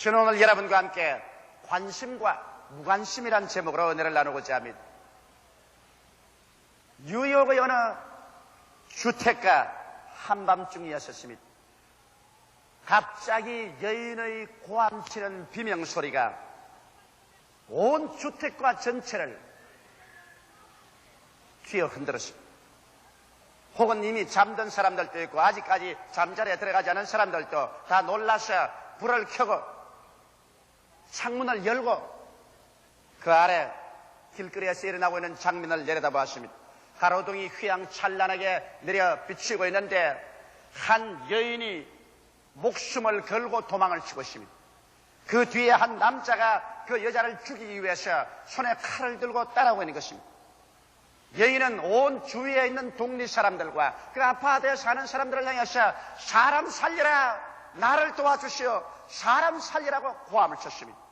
저는 오늘 여러분과 함께 관심과 무관심이란 제목으로 은혜를 나누고자 합니다. 뉴욕의 어느 주택가 한밤중이었습니다. 갑자기 여인의 고함치는 비명소리가 온 주택가 전체를 휘어 흔들었습니다. 혹은 이미 잠든 사람들도 있고 아직까지 잠자리에 들어가지 않은 사람들도 다 놀라서 불을 켜고 창문을 열고 그 아래 길거리에서 일어나고 있는 장면을 내려다보았습니다. 가로등이 휘황찬란하게 내려 비치고 있는데 한 여인이 목숨을 걸고 도망을 치고 있습니다. 그 뒤에 한 남자가 그 여자를 죽이기 위해서 손에 칼을 들고 따라오고 있는 것입니다. 여인은 온 주위에 있는 동리 사람들과 그 아파트에 사는 사람들을 향해서 사람 살려라, 나를 도와주시오, 사람 살리라고 고함을 쳤습니다.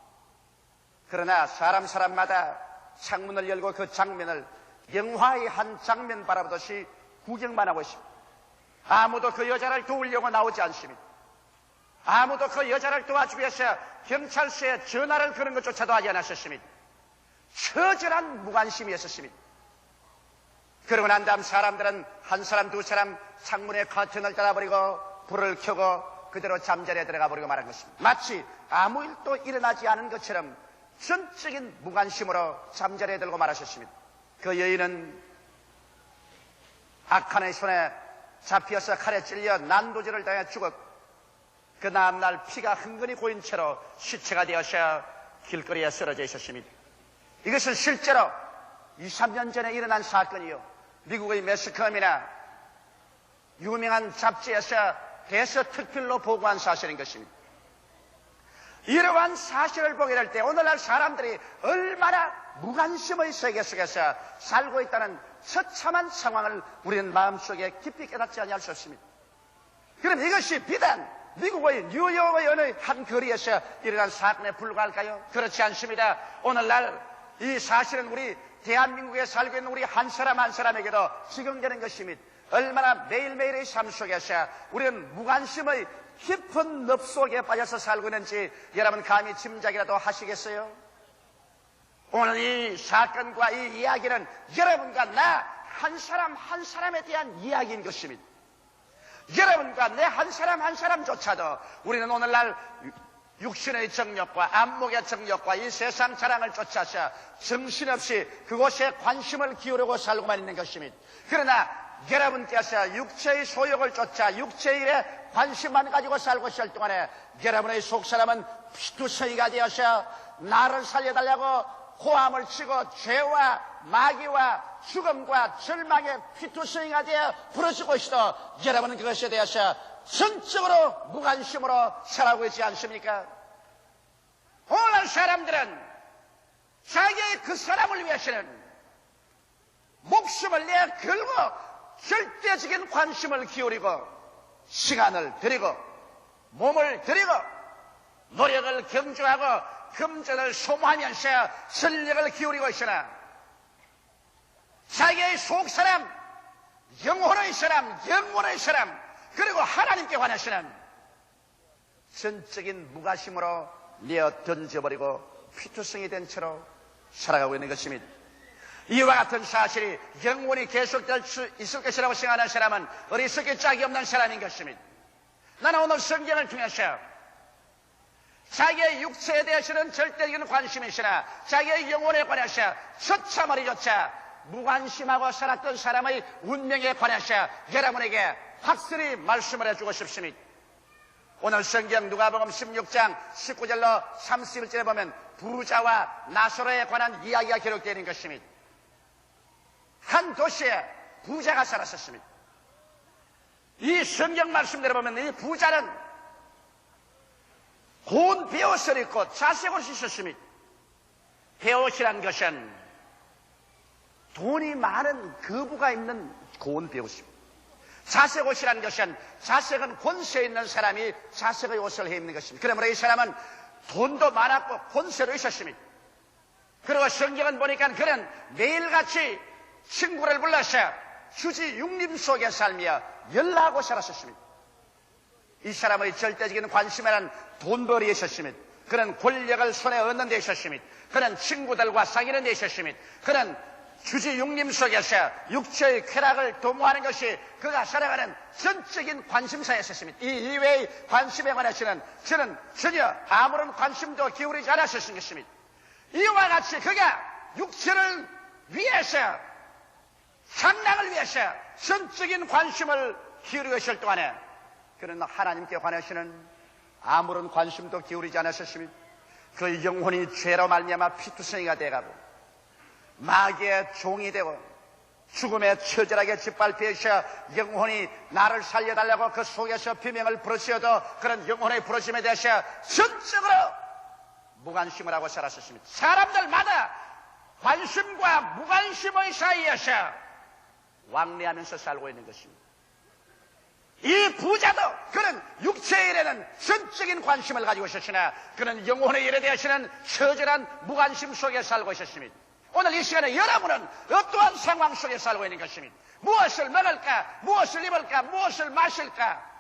그러나 사람마다 창문을 열고 그 장면을 영화의 한 장면 바라보듯이 구경만 하고 있습니다. 아무도 그 여자를 도우려고 나오지 않습니다. 아무도 그 여자를 도와주기 위해서 경찰서에 전화를 거는 것조차도 하지 않았습니다. 처절한 무관심이었습니다. 그러고 난 다음 사람들은 한 사람 두 사람 창문에 커튼을 닫아버리고 불을 켜고 그대로 잠자리에 들어가 버리고 말한 것입니다. 마치 아무 일도 일어나지 않은 것처럼 전적인 무관심으로 잠자리에 들고 말하셨습니다. 그 여인은 악한의 손에 잡혀서 칼에 찔려 난도질을 당해 죽었고 그 다음날 피가 흥건히 고인 채로 시체가 되어서 길거리에 쓰러져 있었습니다. 이것은 실제로 2, 3년 전에 일어난 사건이요, 미국의 매스컴이나 유명한 잡지에서 대서특필로 보고한 사실인 것입니다. 이러한 사실을 보게 될 때 오늘날 사람들이 얼마나 무관심의 세계 속에서 살고 있다는 처참한 상황을 우리는 마음속에 깊이 깨닫지 아니할 수 없습니다. 그럼 이것이 비단 미국의 뉴욕의 어느 한 거리에서 일어난 사건에 불과할까요? 그렇지 않습니다. 오늘날 이 사실은 우리 대한민국에 살고 있는 우리 한 사람 한 사람에게도 적용되는 것입니다. 얼마나 매일매일의 삶 속에서 우리는 무관심의 깊은 늪 속에 빠져서 살고 있는지 여러분 감히 짐작이라도 하시겠어요? 오늘 이 사건과 이 이야기는 여러분과 나 한 사람 한 사람에 대한 이야기인 것입니다. 여러분과 내 한 사람 한 사람조차도 우리는 오늘날 육신의 정욕과 안목의 정욕과 이 세상 자랑을 쫓아서 정신없이 그곳에 관심을 기울이고 살고만 있는 것입니다. 그러나 여러분께서 육체의 소욕을 쫓아 육체의 일에 관심만 가지고 살고 있을 동안에 여러분의 속사람은 피투성이가 되어서 나를 살려달라고 고함을 치고 죄와 마귀와 죽음과 절망의 피투성이가 되어 부러지고 있어도 여러분은 그것에 대해서 전적으로 무관심으로 살아가고 있지 않습니까? 오늘날 사람들은 자기의 그 사람을 위해서는 목숨을 내 걸고 절대적인 관심을 기울이고 시간을 들이고 몸을 들이고 노력을 경주하고 금전을 소모하면서 전력을 기울이고 있으나 자기의 속사람, 영혼의 사람 그리고 하나님께 관해서는 전적인 무관심으로 내어 던져버리고 피투성이 된 채로 살아가고 있는 것입니다. 이와 같은 사실이 영원히 계속될 수 있을 것이라고 생각하는 사람은 어리석기 짝이 없는 사람인 것입니다. 나는 오늘 성경을 통해서 자기의 육체에 대해서는 절대적인 관심이 있으나 자기의 영혼에 관해서 처참하리조차 무관심하고 살았던 사람의 운명에 관해서 여러분에게 확실히 말씀을 해주고 싶습니다. 오늘 성경 누가복음 16장 19절로 31절에 보면 부자와 나사로에 관한 이야기가 기록되어 있는 것입니다. 한 도시에 부자가 살았었습니다. 이 성경 말씀대로 보면 이 부자는 고운 베옷을 입고 자색옷이 있었습니다. 베옷이란 것은 돈이 많은 거부가 입는 고운 베옷입니다. 자색옷이라는 것은 자색은 권세 있는 사람이 자색의 옷을 입는 것입니다. 그러므로 이 사람은 돈도 많았고 권세로 있었습니다. 그리고 성경은 보니까 그는 매일같이 친구를 불러서 휴지 육림 속에 살며 연락하고 살았었습니다. 이 사람의 절대적인 관심에는 돈벌이에 있었습니다. 그는 권력을 손에 얻는 데 있었으며, 그는 친구들과 사귀는 데 있었으며, 그는 주지 육림 속에서 육체의 쾌락을 도모하는 것이 그가 살아가는 전적인 관심사였습니다. 이 이외의 관심에 관해서는 저는 전혀 아무런 관심도 기울이지 않았을 것입니다. 이와 같이 그가 육체를 위해서, 상락을 위해서 전적인 관심을 기울이고 있을 동안에 그는 하나님께 관해서는 아무런 관심도 기울이지 않았습니다. 그 영혼이 죄로 말미암아 피투성이가 되어가고 마귀의 종이 되고 죽음에 처절하게 짓밟혀서 영혼이 나를 살려달라고 그 속에서 비명을 부르짖어도 그런 영혼의 부르심에 대해서 전적으로 무관심을 하고 살았습니다. 사람들마다 관심과 무관심의 사이에서 왕래하면서 살고 있는 것입니다. 이 부자도 그는 육체의 일에는 전적인 관심을 가지고 있었으나 그는 영혼의 일에 대해서는 처절한 무관심 속에 살고 있었습니다. 오늘 이 시간에 여러분은 어떠한 상황 속에 살고 있는 것입니다. 무엇을 먹을까, 무엇을 입을까, 무엇을 마실까,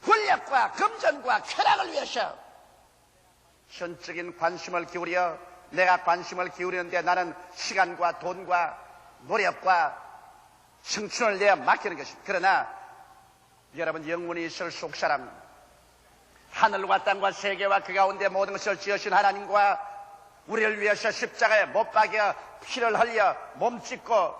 권력과 금전과 쾌락을 위해서 전적인 관심을 기울여 내가 관심을 기울이는데 나는 시간과 돈과 노력과 청춘을 내어 맡기는 것입니다. 그러나 여러분, 영원히 있을 속사람, 하늘과 땅과 세계와 그 가운데 모든 것을 지으신 하나님과 우리를 위해서 십자가에 못 박여 피를 흘려 몸짓고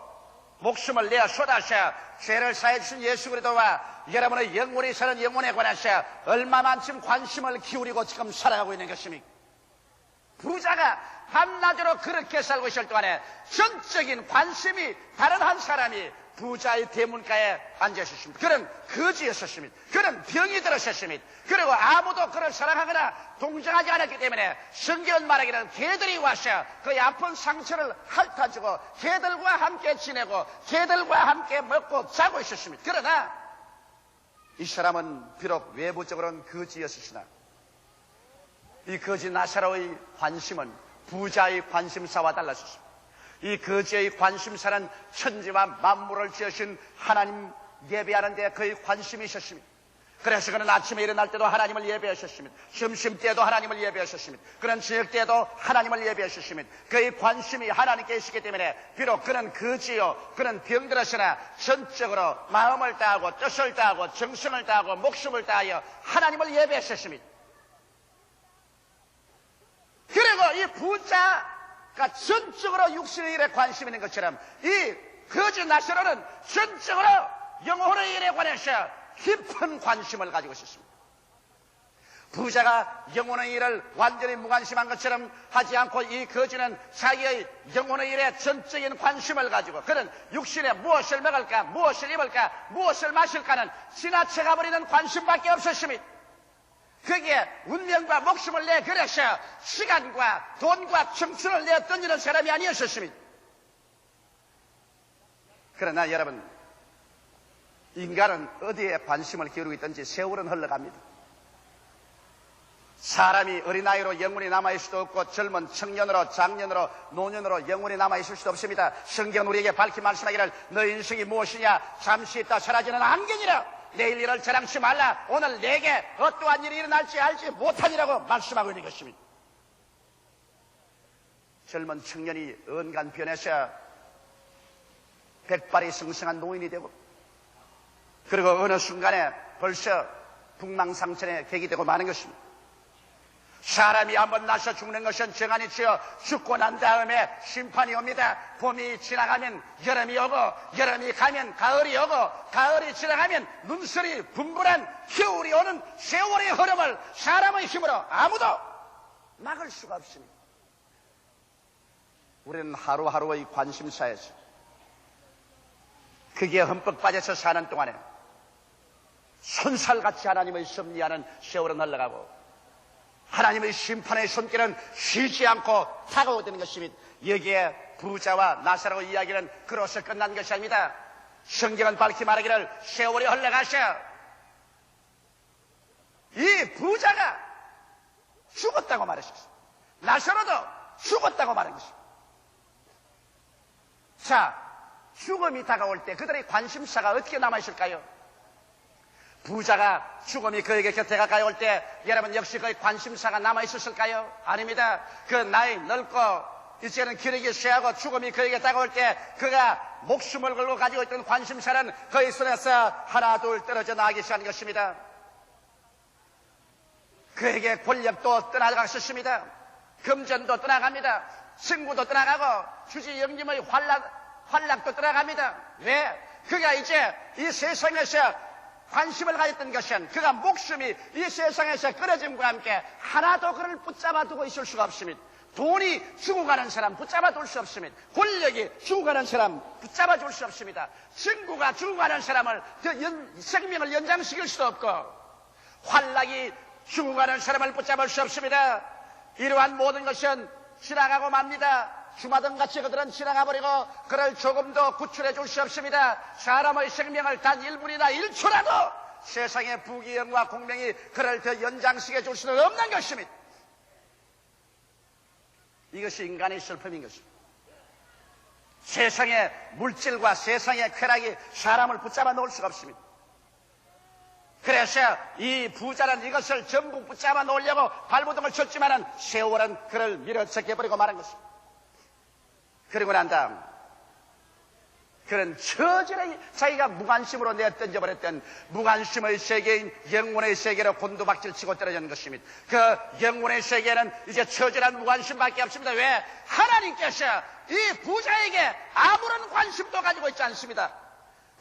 목숨을 내어 쏟아서 죄를 사해 주신 예수 그리스도와 여러분의 영원히 사는 영혼에 관해서 얼마만큼 관심을 기울이고 지금 살아가고 있는 것입니까? 부자가 밤낮으로 그렇게 살고 있을 동안에 전적인 관심이 다른 한 사람이 부자의 대문가에 앉아 있었습니다. 그는 거지였었습니다. 그는 병이 들었었습니다. 그리고 아무도 그를 사랑하거나 동정하지 않았기 때문에 성경은 말하기는 개들이 와서 그의 아픈 상처를 핥아주고 개들과 함께 지내고 개들과 함께 먹고 자고 있었습니다. 그러나 이 사람은 비록 외부적으로는 거지였으나 이 거지 나사로의 관심은 부자의 관심사와 달랐습니다. 이 거지의 관심사는 천지와 만물을 지으신 하나님 예배하는 데 그의 관심이 있었습니다. 그래서 그는 아침에 일어날 때도 하나님을 예배하셨습니다. 점심때도 하나님을 예배하셨습니다. 그는 저녁때도 하나님을 예배하셨습니다. 그의 관심이 하나님께 있었기 때문에 비록 그는 거지요, 그는 병들었으나 전적으로 마음을 다하고 뜻을 다하고 정성을 다하고 목숨을 다하여 하나님을 예배하셨습니다. 그리고 이 부자가 전적으로 육신의 일에 관심이 있는 것처럼 이 거지 나사로는 전적으로 영혼의 일에 관해서 깊은 관심을 가지고 있었습니다. 부자가 영혼의 일을 완전히 무관심한 것처럼 하지 않고 이 거지는 자기의 영혼의 일에 전적인 관심을 가지고 그는 육신에 무엇을 먹을까, 무엇을 입을까, 무엇을 마실까는 지나쳐가 버리는 관심밖에 없었습니다. 거기에 운명과 목숨을 내 그래서 시간과 돈과 청춘을 내 던지는 사람이 아니었습니다. 그러나 여러분, 인간은 어디에 관심을 기울이고 있든지 세월은 흘러갑니다. 사람이 어린아이로 영원히 남아있을 수도 없고 젊은 청년으로 장년으로 노년으로 영원히 남아있을 수도 없습니다. 성경은 우리에게 밝히 말씀하기를 너 인생이 무엇이냐 잠시 있다 사라지는 안개니라. 내일 일을 자랑치 말라. 오늘 내게 어떠한 일이 일어날지 알지 못하니라고 말씀하고 있는 것입니다. 젊은 청년이 언간 변해서 백발이 성성한 노인이 되고 그리고 어느 순간에 벌써 북망상천에 객이 되고 마는 것입니다. 사람이 한번 나서 죽는 것은 정한이치여 죽고 난 다음에 심판이 옵니다. 봄이 지나가면 여름이 오고 여름이 가면 가을이 오고 가을이 지나가면 눈설이 분분한 겨울이 오는 세월의 흐름을 사람의 힘으로 아무도 막을 수가 없습니다. 우리는 하루하루의 관심사에서 그게 흠뻑 빠져서 사는 동안에 손살같이 하나님의 섭리하는 세월은 흘러가고 하나님의 심판의 손길은 쉬지 않고 다가오게 되는 것입니다. 여기에 부자와 나사로 이야기는 그로서 끝난 것이 아닙니다. 성경은 밝히 말하기를 세월이 흘러가서 이 부자가 죽었다고 말했습니다. 나사로도 죽었다고 말한 것입니다. 자, 죽음이 다가올 때 그들의 관심사가 어떻게 남아있을까요? 부자가 죽음이 그에게 곁에 가까이 올 때 여러분 역시 그의 관심사가 남아있었을까요? 아닙니다. 그 나이 늙고 이제는 기력이 쇠하고 죽음이 그에게 다가올 때 그가 목숨을 걸고 가지고 있던 관심사는 그의 손에서 하나 둘 떨어져 나가기 시작한 것입니다. 그에게 권력도 떠나갔었습니다. 금전도 떠나갑니다. 친구도 떠나가고 주지 영림의 활락도 떠나갑니다. 왜? 그가 이제 이 세상에서 관심을 가졌던 것은 그가 목숨이 이 세상에서 끊어짐과 함께 하나도 그를 붙잡아 두고 있을 수가 없습니다. 돈이 죽어가는 사람 붙잡아 둘 수 없습니다. 권력이 죽어가는 사람 붙잡아 줄 수 없습니다. 친구가 죽어가는 사람을 생명을 연장시킬 수도 없고 활락이 죽어가는 사람을 붙잡을 수 없습니다. 이러한 모든 것은 지나가고 맙니다. 주마등같이 그들은 지나가버리고 그를 조금 더 구출해 줄 수 없습니다. 사람의 생명을 단 1분이나 1초라도 세상의 부귀영화 공명이 그를 더 연장시켜 줄 수는 없는 것입니다. 이것이 인간의 슬픔인 것입니다. 세상의 물질과 세상의 쾌락이 사람을 붙잡아 놓을 수가 없습니다. 그래서 이 부자는 이것을 전부 붙잡아 놓으려고 발버둥을 쳤지만은 세월은 그를 밀어제껴버리고 말한 것입니다. 그리고 난 다음 그는 처절히 자기가 무관심으로 내던져버렸던 무관심의 세계인 영혼의 세계로 곤두박질치고 떨어지는 것입니다. 그 영혼의 세계는 이제 처절한 무관심밖에 없습니다. 왜? 하나님께서 이 부자에게 아무런 관심도 가지고 있지 않습니다.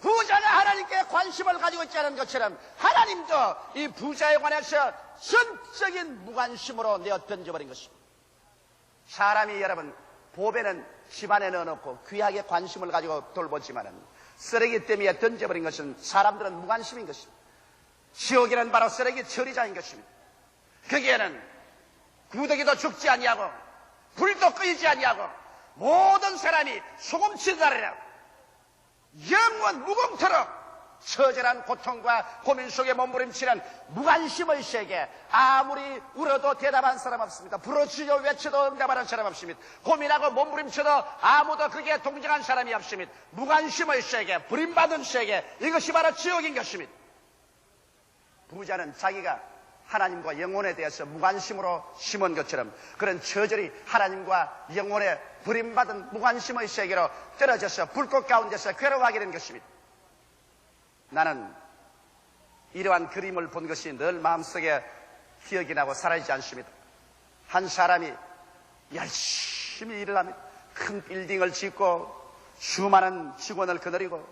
부자가 하나님께 관심을 가지고 있지 않은 것처럼 하나님도 이 부자에 관해서 전적인 무관심으로 내어던져버린 것입니다. 사람이 여러분 보배는 집안에 넣어놓고 귀하게 관심을 가지고 돌보지만은 쓰레기 때문에 던져버린 것은 사람들은 무관심인 것입니다. 지옥에는 바로 쓰레기 처리장인 것입니다. 거기에는 구더기도 죽지 아니하고 불도 끄이지 아니하고 모든 사람이 소금치다리라 영원 무공토록 처절한 고통과 고민 속에 몸부림치는 무관심의 세계. 아무리 울어도 대답한 사람 없습니다. 부르짖어 외쳐도 응답하는 사람 없습니다. 고민하고 몸부림쳐도 아무도 그게 동정한 사람이 없습니다. 무관심의 세계, 버림받은 세계, 이것이 바로 지옥인 것입니다. 부자는 자기가 하나님과 영혼에 대해서 무관심으로 심은 것처럼 그런 처절히 하나님과 영혼에 버림받은 무관심의 세계로 떨어져서 불꽃 가운데서 괴로워하게 된 것입니다. 나는 이러한 그림을 본 것이 늘 마음속에 기억이 나고 사라지지 않습니다. 한 사람이 열심히 일을 합니다. 큰 빌딩을 짓고 수많은 직원을 거느리고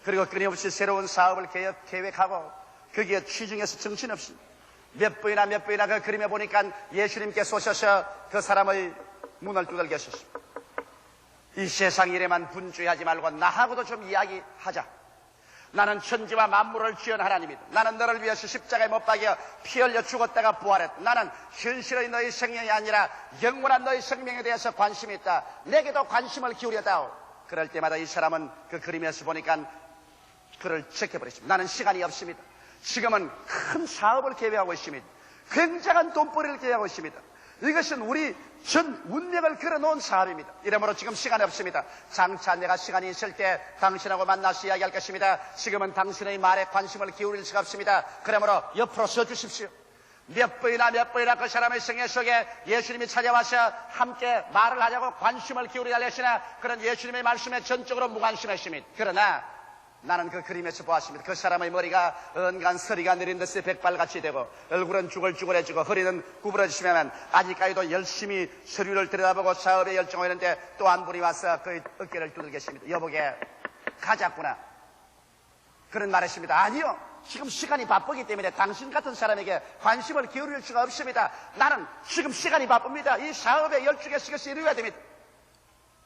그리고 끊임없이 새로운 사업을 계획하고 거기에 취중해서 정신없이 몇 번이나 그 그림에 보니까 예수님께서 오셔서 그 사람의 문을 두들겨 하셨습니다. 이 세상 일에만 분주해하지 말고 나하고도 좀 이야기하자. 나는 천지와 만물을 지은 하나님이다. 나는 너를 위해서 십자가에 못 박여 피 흘려 죽었다가 부활했다. 나는 현실의 너희 생명이 아니라 영원한 너희 생명에 대해서 관심이 있다. 내게도 관심을 기울여다오. 그럴 때마다 이 사람은 그 그림에서 보니까 그를 제껴버렸습니다. 나는 시간이 없습니다. 지금은 큰 사업을 계획하고 있습니다. 굉장한 돈벌이를 계획하고 있습니다. 이것은 우리 전 운명을 걸어놓은 사업입니다. 이러므로 지금 시간이 없습니다. 장차 내가 시간이 있을 때 당신하고 만나서 이야기할 것입니다. 지금은 당신의 말에 관심을 기울일 수가 없습니다. 그러므로 옆으로 서주십시오. 몇 번이나 그 사람의 생애 속에 예수님이 찾아와서 함께 말을 하자고 관심을 기울이려 하시나 그런 예수님의 말씀에 전적으로 무관심했습니다. 그러나 나는 그 그림에서 보았습니다. 그 사람의 머리가 언간 서리가 내린 듯이 백발같이 되고 얼굴은 쭈글쭈글해지고 허리는 구부러지시면 아직까지도 열심히 서류를 들여다보고 사업에 열정을 했는데 또 한 분이 와서 그 어깨를 두들겨 계십니다. 여보게 가자꾸나. 그런 말했습니다. 아니요. 지금 시간이 바쁘기 때문에 당신 같은 사람에게 관심을 기울일 수가 없습니다. 나는 지금 시간이 바쁩니다. 이 사업에 열중해서 이것이 이루어야 됩니다.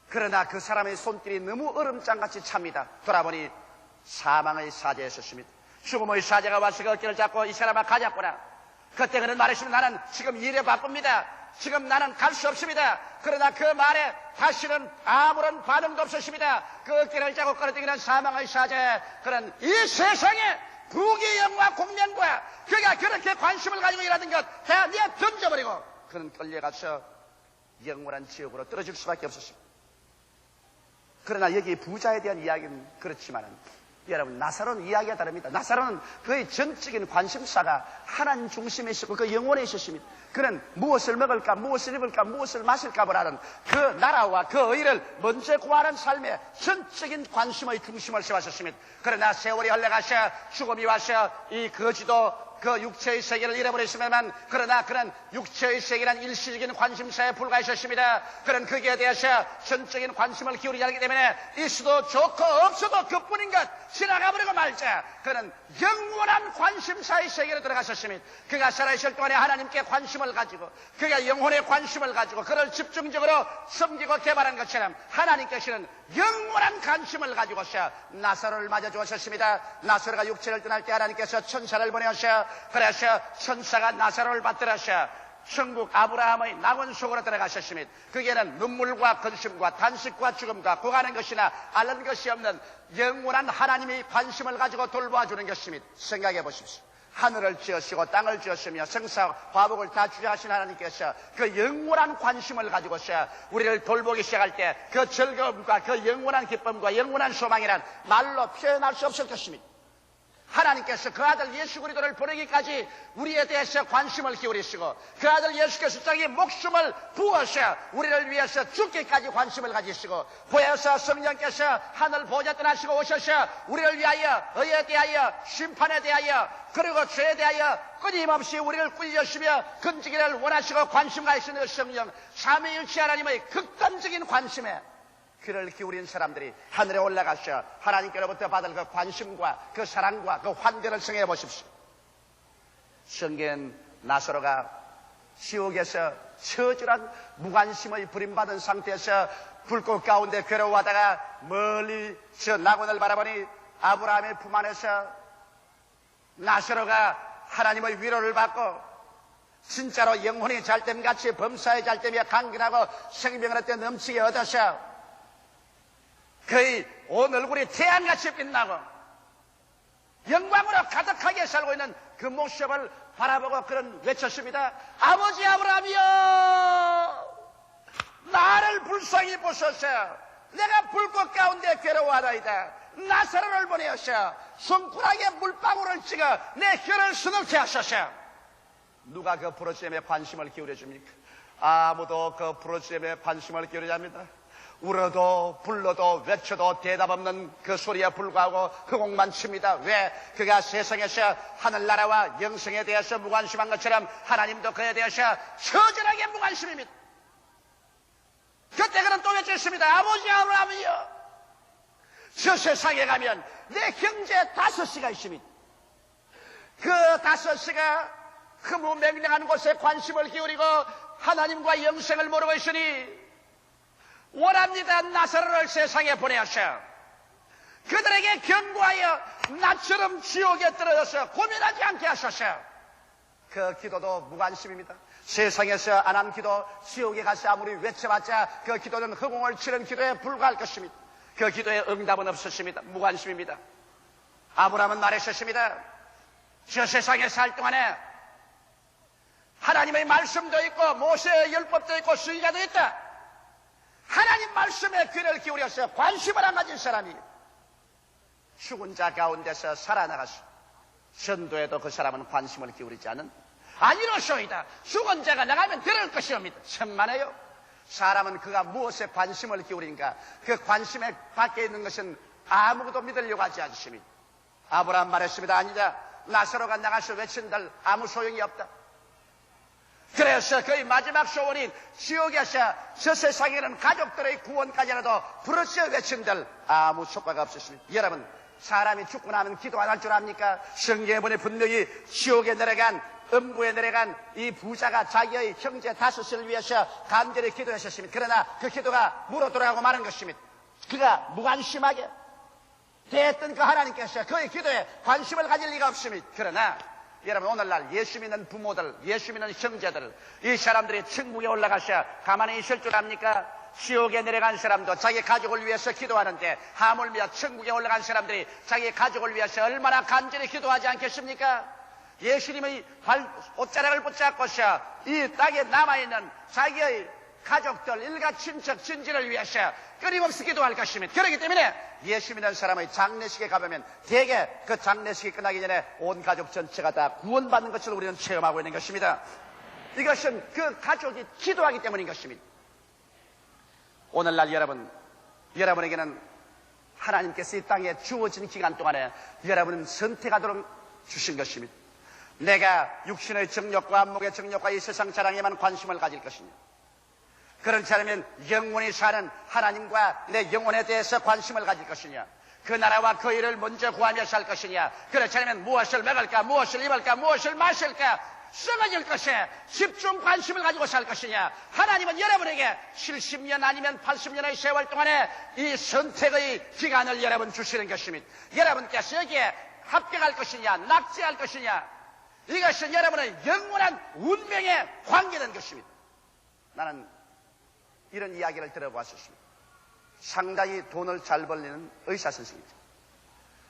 그러나 그 사람의 손길이 너무 얼음장같이 찹니다. 돌아보니 사망의 사자에 있었습니다. 죽음의 사자가 와서 그 어깨를 잡고 이 사람아 가자꾸나. 그때 그는 말했습니다. 나는 지금 일에 바쁩니다. 지금 나는 갈 수 없습니다. 그러나 그 말에 다시는 아무런 반응도 없었습니다. 그 어깨를 잡고 끌어당기는 사망의 사자에 그는 이 세상에 부귀 영화 공명과 그가 그렇게 관심을 가지고 일하는 것 다 내가 던져버리고 그는 끌려가서 영원한 지옥으로 떨어질 수밖에 없었습니다. 그러나 여기 부자에 대한 이야기는 그렇지만은 여러분, 나사로는 이야기가 다릅니다. 나사로는 그의 전적인 관심사가 하나님 중심에 있었고 그 영혼에 있었습니다. 그는 무엇을 먹을까, 무엇을 입을까, 무엇을 마실까를 하는 그 나라와 그 의를 먼저 구하는 삶에 전적인 관심의 중심을 세웠습니다. 그러나 세월이 흘러가셔 죽음이 와서 이 거지도 그 육체의 세계를 잃어버렸으면, 그러나 그는 육체의 세계란 일시적인 관심사에 불과했었습니다. 그는 거기에 대해서 전적인 관심을 기울이지 않기 때문에 있어도 좋고 없어도 그뿐인 것 지나가버리고 말자. 그는 영원한 관심사의 세계로 들어갔었습니다. 그가 살아있을 동안에 하나님께 관심을 가지고 그가 영혼의 관심을 가지고 그를 집중적으로 섬기고 개발한 것처럼 하나님께서는 영원한 관심을 가지고서 나사로를 맞아주었습니다. 나사로가 육체를 떠날 때 하나님께서 천사를 보내셔 그래서 천사가 나사로를 받들어서 천국 아브라함의 낙원 속으로 들어가셨습니다. 거기에는 눈물과 근심과 단식과 죽음과 고가는 것이나 앓는 것이 없는 영원한 하나님이 관심을 가지고 돌보아주는 것입니다. 생각해 보십시오. 하늘을 지으시고 땅을 지으시며 생사 화복을 다 주장하신 하나님께서 그 영원한 관심을 가지고서 우리를 돌보기 시작할 때 그 즐거움과 그 영원한 기쁨과 영원한 소망이란 말로 표현할 수 없을 것입니다. 하나님께서 그 아들 예수 그리스도를 보내기까지 우리에 대해서 관심을 기울이시고 그 아들 예수께서 자기 목숨을 부어서 우리를 위해서 죽기까지 관심을 가지시고 보혜사 성령께서 하늘 보좌 떠나시고 오셔서 우리를 위하여 의에 대하여 심판에 대하여 그리고 죄에 대하여 끊임없이 우리를 꾸짖으시며 건지기를 원하시고 관심 가지시는 성령 삼위일체 하나님의 극단적인 관심에 귀를 기울인 사람들이 하늘에 올라가셔 하나님께로부터 받을 그 관심과 그 사랑과 그 환대를 성해 보십시오. 성경 나사로가 지옥에서 처절한 무관심의 버림받은 상태에서 불꽃 가운데 괴로워하다가 멀리 저 낙원을 바라보니 아브라함의 품 안에서 나사로가 하나님의 위로를 받고 진짜로 영혼이 잘됨같이 범사에 잘되며 강건하고 생명을 얻되 넘치게 얻어서 그의 온 얼굴이 태양같이 빛나고 영광으로 가득하게 살고 있는 그 모습을 바라보고 그런 외쳤습니다. 아버지 아브라함이여 나를 불쌍히 보소서. 내가 불꽃 가운데 괴로워하다이다. 나사로를 보내어서 손가락에 물방울을 찍어 내 혀를 서늘케 하소서. 누가 그 부르짖음에 관심을 기울여 줍니까? 아무도 그 부르짖음에 관심을 기울이지 않습니다. 울어도 불러도 외쳐도 대답 없는 그 소리에 불구하고 흑옥만 칩니다. 왜? 그가 세상에서 하늘나라와 영생에 대해서 무관심한 것처럼 하나님도 그에 대해서 처절하게 무관심입니다. 그때 그는 또 외쳤습니다. 아버지 아브라함이여 저 세상에 가면 내 형제 5씨가 있습니다. 그 5씨가 흐무맹랑한 곳에 관심을 기울이고 하나님과 영생을 모르고 있으니 원합니다. 나사로를 세상에 보내어서 그들에게 경고하여 나처럼 지옥에 떨어져서 고민하지 않게 하소서. 그 기도도 무관심입니다. 세상에서 안 한 기도 지옥에 가서 아무리 외쳐봤자 그 기도는 허공을 치는 기도에 불과할 것입니다. 그 기도에 응답은 없었습니다. 무관심입니다. 아브라함은 말했었습니다. 저 세상에 살 동안에 하나님의 말씀도 있고 모세의 율법도 있고 수의자도 있다. 하나님 말씀에 귀를 기울여서 관심을 안 가진 사람이 죽은 자 가운데서 살아나가서 전도에도 그 사람은 관심을 기울이지 않은 아니로소이다. 죽은 자가 나가면 들을 것이옵니다. 천만에요. 사람은 그가 무엇에 관심을 기울인가 그 관심에 밖에 있는 것은 아무것도 믿으려고 하지 않습니다. 아브라함 말했습니다. 아니다. 나사로가 나가서 외친들 아무 소용이 없다. 그래서 그의 마지막 소원인 지옥에서 저 세상에는 가족들의 구원까지라도 부르짖어 외친들 아무 효과가 없었습니다. 여러분 사람이 죽고 나면 기도 안 할 줄 압니까? 성경에 보니 분명히 지옥에 내려간 음부에 내려간 이 부자가 자기의 형제 5을 위해서 간절히 기도했었습니다. 그러나 그 기도가 무로 돌아가고 마는 것입니다. 그가 무관심하게 대했던 그 하나님께서 그의 기도에 관심을 가질 리가 없습니다. 그러나 여러분 오늘날 예수 믿는 부모들, 예수 믿는 형제들 이 사람들이 천국에 올라가셔 가만히 있을 줄 압니까? 지옥에 내려간 사람도 자기 가족을 위해서 기도하는데 하물며 천국에 올라간 사람들이 자기 가족을 위해서 얼마나 간절히 기도하지 않겠습니까? 예수님의 옷자락을 붙잡고서 이 땅에 남아있는 자기의 가족들, 일가, 친척, 친지를 위해서 끊임없이 기도할 것입니다. 그렇기 때문에 예수 믿는 사람의 장례식에 가보면 대개 그 장례식이 끝나기 전에 온 가족 전체가 다 구원받는 것을 우리는 체험하고 있는 것입니다. 이것은 그 가족이 기도하기 때문인 것입니다. 오늘날 여러분에게는 하나님께서 이 땅에 주어진 기간 동안에 여러분은 선택하도록 주신 것입니다. 내가 육신의 정욕과 안목의 정욕과 이 세상 자랑에만 관심을 가질 것이냐, 그렇지 않으면 영원히 사는 하나님과 내 영혼에 대해서 관심을 가질 것이냐, 그 나라와 그 일을 먼저 구하며 살 것이냐, 그렇지 않으면 무엇을 먹을까, 무엇을 입을까, 무엇을 마실까, 썩어질 것에 집중 관심을 가지고 살 것이냐. 하나님은 여러분에게 70년 아니면 80년의 세월 동안에 이 선택의 기간을 여러분 주시는 것입니다. 여러분께서 여기에 합격할 것이냐, 낙제할 것이냐, 이것은 여러분의 영원한 운명에 관계된 것입니다. 나는 이런 이야기를 들어보았습니다. 상당히 돈을 잘 벌리는 의사 선생님입니다.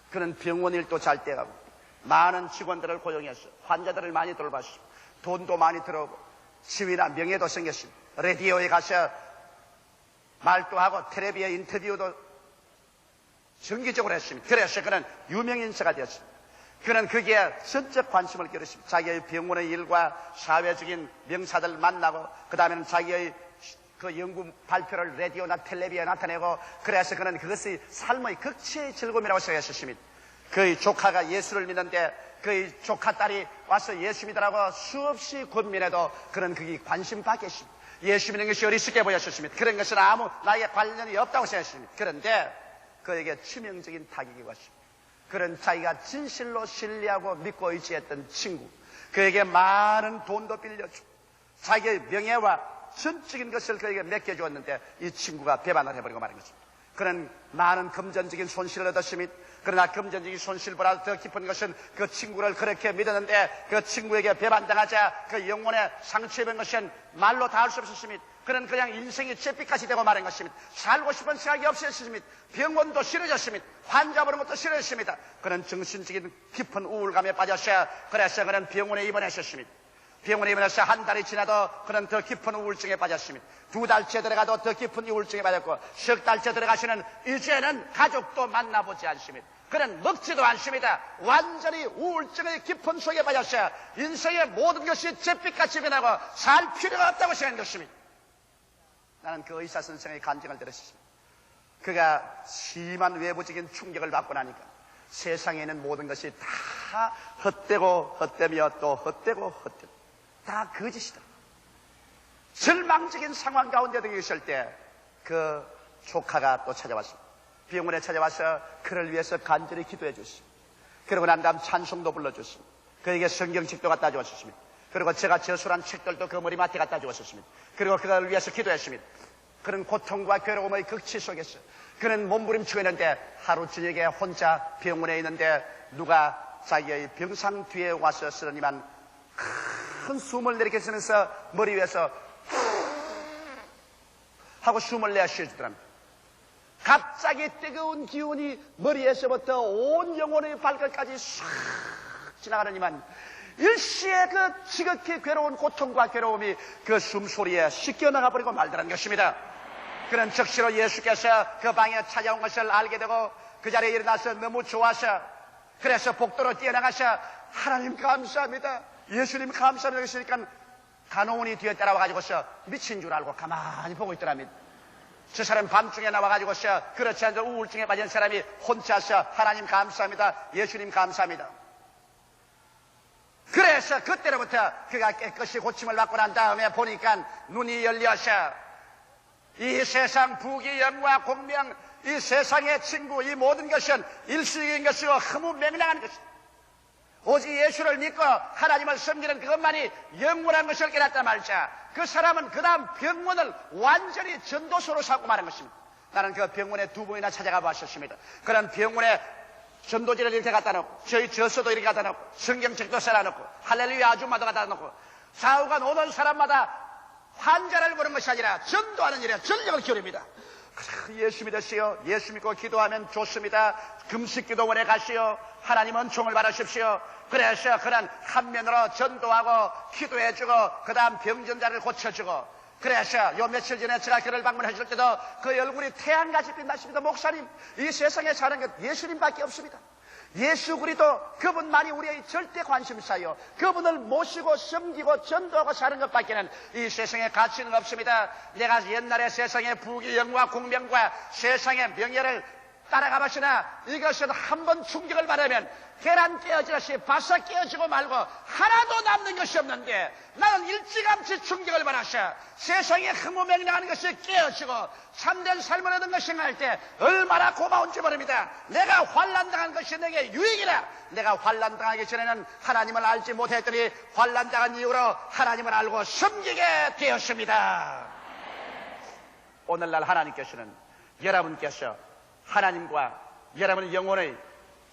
그는 병원 일도 잘 떼가고 많은 직원들을 고용해서 환자들을 많이 돌봤습니다. 돈도 많이 들어오고 지위나 명예도 생겼습니다. 라디오에 가서 말도 하고 텔레비에 인터뷰도 정기적으로 했습니다. 그래서 그는 유명인사가 되었습니다. 그는 거기에 전적 관심을 기울였습니다. 자기의 병원의 일과 사회적인 명사들 만나고, 그 다음에는 자기의 그 연구 발표를 라디오나 텔레비에 나타내고, 그래서 그는 그것이 삶의 극치의 즐거움이라고 생각했습니다. 그의 조카가 예수를 믿는데 그의 조카 딸이 와서 예수 믿으라고 수없이 권면해도 그는 그게 관심 받겠습니다. 예수 믿는 것이 어리석게 보였습니다. 그런 것은 아무 나에게 관련이 없다고 생각했습니다. 그런데 그에게 치명적인 타격이 왔습니다. 그런 자기가 진실로 신뢰하고 믿고 의지했던 친구, 그에게 많은 돈도 빌려주고 자기의 명예와 전적인 것을 그에게 맡겨주었는데 이 친구가 배반을 해버리고 말인 것입니다. 그는 많은 금전적인 손실을 얻었습니다. 그러나 금전적인 손실보다 더 깊은 것은 그 친구를 그렇게 믿었는데 그 친구에게 배반당하자 그 영혼에 상처입은 것은 말로 다 할 수 없었습니다. 그는 그냥 인생이 잿빛같이 되고 마는 것입니다. 살고 싶은 생각이 없었습니다. 병원도 싫어졌습니다. 환자 보는 것도 싫어졌습니다. 그는 정신적인 깊은 우울감에 빠졌어요. 그래서 그는 병원에 입원했었습니다. 병원에 입원해서 한 달이 지나도 그는 더 깊은 우울증에 빠졌습니다. 2달째 들어가도 더 깊은 우울증에 빠졌고, 10달째 들어가시는 이제는 가족도 만나보지 않습니다. 그는 먹지도 않습니다. 완전히 우울증의 깊은 속에 빠졌어요. 인생의 모든 것이 잿빛같이 변하고 살 필요가 없다고 생각한 것입니다. 나는 그 의사 선생의 간증을 들었습니다. 그가 심한 외부적인 충격을 받고 나니까 세상에 있는 모든 것이 다 헛되고 헛되며 또 헛되고 헛되고 다 거짓이다. 절망적인 상황 가운데 있을 때 그 조카가 또 찾아왔습니다. 병원에 찾아와서 그를 위해서 간절히 기도해 줬습니다. 그러고 난 다음 찬송도 불러줬습니다. 그에게 성경책도 갖다 주었습니다. 그리고 제가 저술한 책들도 그 머리맡에 갖다 주었습니다. 그리고 그를 위해서 기도했습니다. 그는 고통과 괴로움의 극치 속에서 그는 몸부림치고 있는데 하루 저녁에 혼자 병원에 있는데 누가 자기의 병상 뒤에 와서 쓰러니만 큰 숨을 내리켜쓰면서 머리 위에서 하고 숨을 내어 쉬어주더랍니다. 갑자기 뜨거운 기운이 머리에서부터 온 영혼의 발끝까지 싹 지나가느니만 일시에 그 지극히 괴로운 고통과 괴로움이 그 숨소리에 씻겨나가 버리고 말더라는 것입니다. 그는 즉시로 예수께서 그 방에 찾아온 것을 알게 되고 그 자리에 일어나서 너무 좋아서 그래서 복도로 뛰어나가서 하나님 감사합니다, 예수님 감사합니다 했으니까 간호원이 뒤에 따라와가지고서 미친 줄 알고 가만히 보고 있더랍니다. 저 사람 밤중에 나와가지고서 그렇지 않아도 우울증에 빠진 사람이 혼자서 하나님 감사합니다, 예수님 감사합니다. 그래서 그때로부터 그가 깨끗이 고침을 받고 난 다음에 보니까 눈이 열려서 이 세상 부귀 영화 공명, 이 세상의 친구, 이 모든 것은 일시적인 것이고 허무맹랑한 것이다. 오직 예수를 믿고 하나님을 섬기는 그것만이 영원한 것을 깨닫다 말자. 그 사람은 그 다음 병원을 완전히 전도소로 삼고 마는 것입니다. 나는 그 병원에 2번이나 찾아가 봤었습니다. 그런 병원에 전도지를 이렇게 갖다 놓고 저희 저서도 이렇게 갖다 놓고 성경책도 쌓아놓고 할렐루야 아줌마도 갖다 놓고 좌우간 오는 사람마다 환자를 보는 것이 아니라 전도하는 일에 전력을 기울입니다. 예수 믿으시오. 예수 믿고 기도하면 좋습니다. 금식기도원에 가시오. 하나님 은총을 받으십시오. 그래서 그는 한면으로 전도하고 기도해주고 그 다음 병전자를 고쳐주고 그래서 요 며칠 전에 제가 교회를 방문해 줄 때도 그 얼굴이 태양같이 빛나십니다. 목사님, 이 세상에 사는 것 예수님밖에 없습니다. 예수 그리스도 그분만이 우리의 절대 관심사요. 그분을 모시고 섬기고 전도하고 사는 것밖에는 이 세상에 가치는 없습니다. 내가 옛날에 세상의 부귀 영화 공명과 세상의 명예를 따라가봤으나 이것은 한번 충격을 받으면 계란 깨어지듯이 바싹 깨어지고 말고 하나도 남는 것이 없는데 나는 일찌감치 충격을 받았어. 세상에 흐무맹랑하는 것이 깨어지고 참된 삶을 얻은 것이 생각할 때 얼마나 고마운지 모릅니다. 내가 환난당한 것이 내게 유익이라. 내가 환난당하기 전에는 하나님을 알지 못했더니 환난당한 이후로 하나님을 알고 섬기게 되었습니다. 오늘날 하나님께서는 여러분께서 하나님과 여러분의 영혼의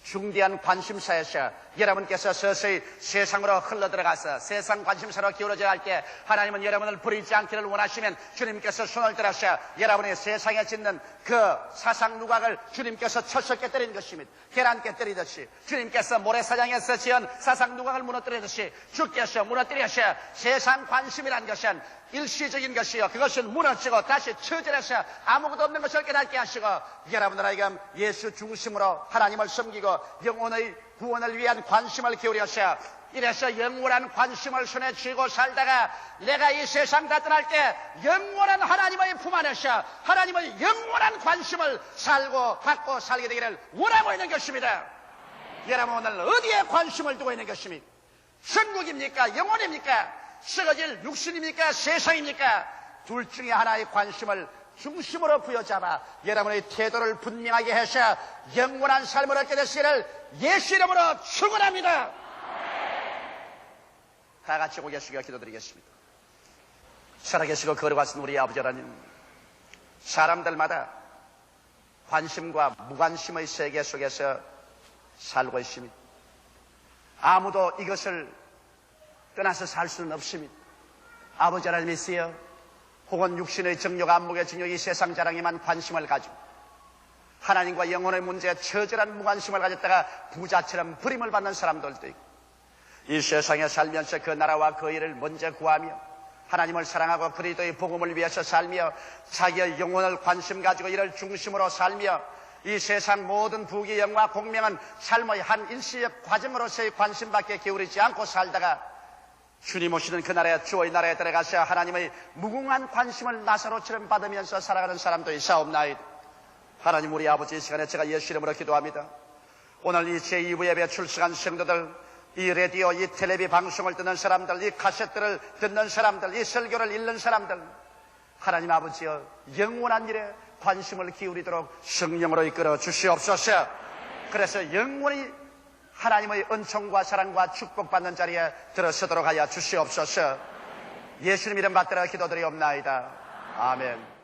중대한 관심사에서 여러분께서 서서히 세상으로 흘러들어가서 세상 관심사로 기울어져야 할 때 하나님은 여러분을 버리지 않기를 원하시면 주님께서 손을 들어서 여러분의 세상에 짓는 그 사상 누각을 주님께서 쳤어 깨뜨리는 것입니다. 계란 깨뜨리듯이 주님께서 모래사장에서 지은 사상 누각을 무너뜨리듯이 주께서 무너뜨려서 세상 관심이란 것은 일시적인 것이요, 그것은 무너지고 다시 처절해서 아무것도 없는 것을 깨닫게 하시고 여러분들 하여금 예수 중심으로 하나님을 섬기고 영혼의 구원을 위한 관심을 기울여서 이래서 영원한 관심을 손에 쥐고 살다가 내가 이 세상 다 떠날 때 영원한 하나님의 품 안에서 하나님의 영원한 관심을 살고 받고 살게 되기를 원하고 있는 것입니다. 여러분 오늘 어디에 관심을 두고 있는 것입니까? 천국입니까? 영혼입니까? 썩어질 육신입니까? 세상입니까? 둘 중에 하나의 관심을 중심으로 부여잡아 여러분의 태도를 분명하게 해서 영원한 삶을 얻게 되시기를 예수 이름으로 축원합니다. 다 같이 고개 숙여 기도드리겠습니다. 살아계시고 걸어가신 우리 아버지 하나님, 사람들마다 관심과 무관심의 세계 속에서 살고 있습니다. 아무도 이것을 떠나서 살 수는 없습니다. 아버지 하나님이시여, 혹은 육신의 정욕, 안목의 정욕, 이 세상 자랑에만 관심을 가지고 하나님과 영혼의 문제에 처절한 무관심을 가졌다가 부자처럼 버림을 받는 사람들도 있고, 이 세상에 살면서 그 나라와 그 일을 먼저 구하며 하나님을 사랑하고 그리스도의 복음을 위해서 살며 자기의 영혼을 관심 가지고 이를 중심으로 살며 이 세상 모든 부귀 영화 공명은 삶의 한 일시의 과정으로서의 관심밖에 기울이지 않고 살다가 주님 오시는 그 나라에, 주의 나라에 들어가서 하나님의 무궁한 관심을 나사로처럼 받으면서 살아가는 사람도 있사옵나이다. 하나님, 우리 아버지, 이 시간에 제가 예수 이름으로 기도합니다. 오늘 이 제2부 예배 출석한 성도들, 이 라디오, 이 텔레비 방송을 듣는 사람들, 이 카세트를 듣는 사람들, 이 설교를 읽는 사람들, 하나님 아버지여, 영원한 일에 관심을 기울이도록 성령으로 이끌어 주시옵소서. 그래서 영원히 하나님의 은총과 사랑과 축복받는 자리에 들어서도록 하여 주시옵소서. 예수님 이름 받들어 기도드리옵나이다. 아멘.